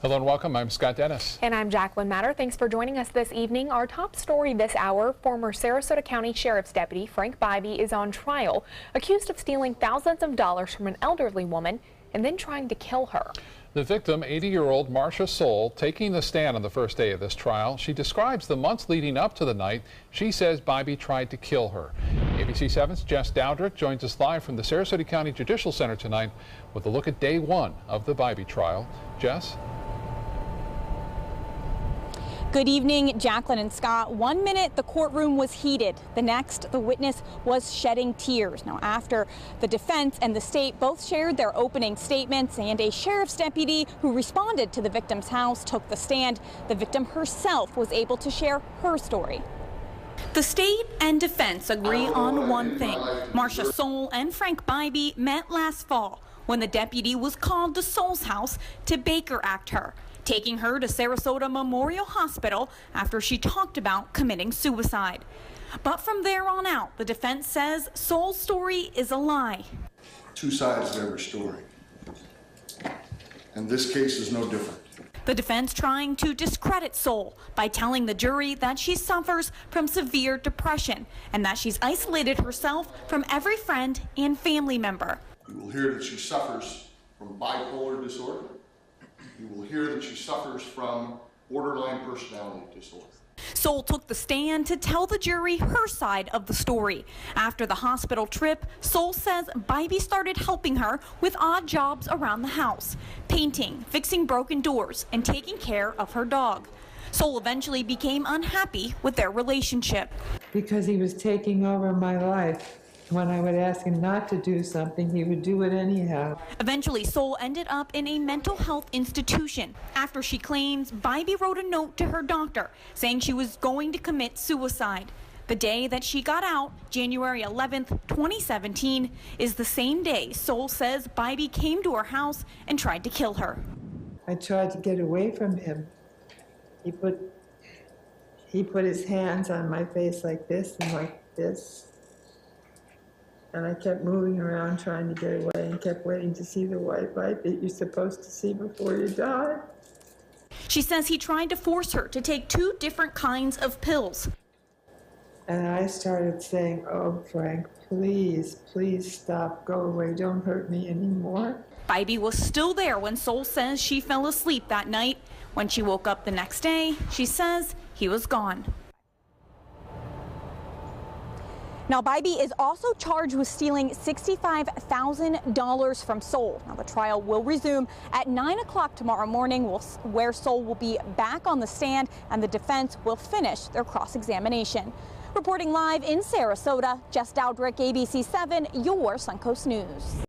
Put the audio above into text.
Hello and welcome. I'm Scott Dennis. And I'm Jacqueline Matter. Thanks for joining us this evening. Our top story this hour, former Sarasota County Sheriff's Deputy Frank Bybee is on trial, accused of stealing thousands of dollars from an elderly woman and then trying to kill her. The victim, 80-year-old Marcia Soul, taking the stand on the first day of this trial. She describes the months leading up to the night she says Bybee tried to kill her. ABC 7's Jess Dowdrick joins us live from the Sarasota County Judicial Center tonight with a look at day one of the Bybee trial. Jess? Good evening, Jacqueline and Scott. 1 minute, the courtroom was heated. The next, the witness was shedding tears. Now, after the defense and the state both shared their opening statements and a sheriff's deputy who responded to the victim's house took the stand, the victim herself was able to share her story. The state and defense agree on one thing. Marcia Soul and Frank Bybee met last fall when the deputy was called to Soul's house to Baker Act her, taking her to Sarasota Memorial Hospital after she talked about committing suicide. But from there on out, the defense says Soul's story is a lie. Two sides of every story. And this case is no different. The defense trying to discredit Soul by telling the jury that she suffers from severe depression and that she's isolated herself from every friend and family member. You will hear that she suffers from bipolar disorder. You will hear that she suffers from borderline personality disorder. Soul took the stand to tell the jury her side of the story. After the hospital trip, Soul says Bybee started helping her with odd jobs around the house, painting, fixing broken doors, and taking care of her dog. Soul eventually became unhappy with their relationship. Because he was taking over my life. When I would ask him not to do something, he would do it anyhow. Eventually, Soul ended up in a mental health institution after she claims Bybee wrote a note to her doctor saying she was going to commit suicide. The day that she got out, January 11th, 2017, is the same day Soul says Bybee came to her house and tried to kill her. I tried to get away from him. He put his hands on my face like this and like this. And I kept moving around trying to get away and kept waiting to see the white light that you're supposed to see before you die. She says he tried to force her to take 2 different kinds of pills. And I started saying, "Oh, Frank, please, please stop, go away, don't hurt me anymore." Bybee was still there when Soul says she fell asleep that night. When she woke up the next day, she says he was gone. Now, Bybee is also charged with stealing $65,000 from Soul. Now, the trial will resume at 9 o'clock tomorrow morning, where Soul will be back on the stand and the defense will finish their cross-examination. Reporting live in Sarasota, Jess Dowdrick, ABC 7, your Suncoast News.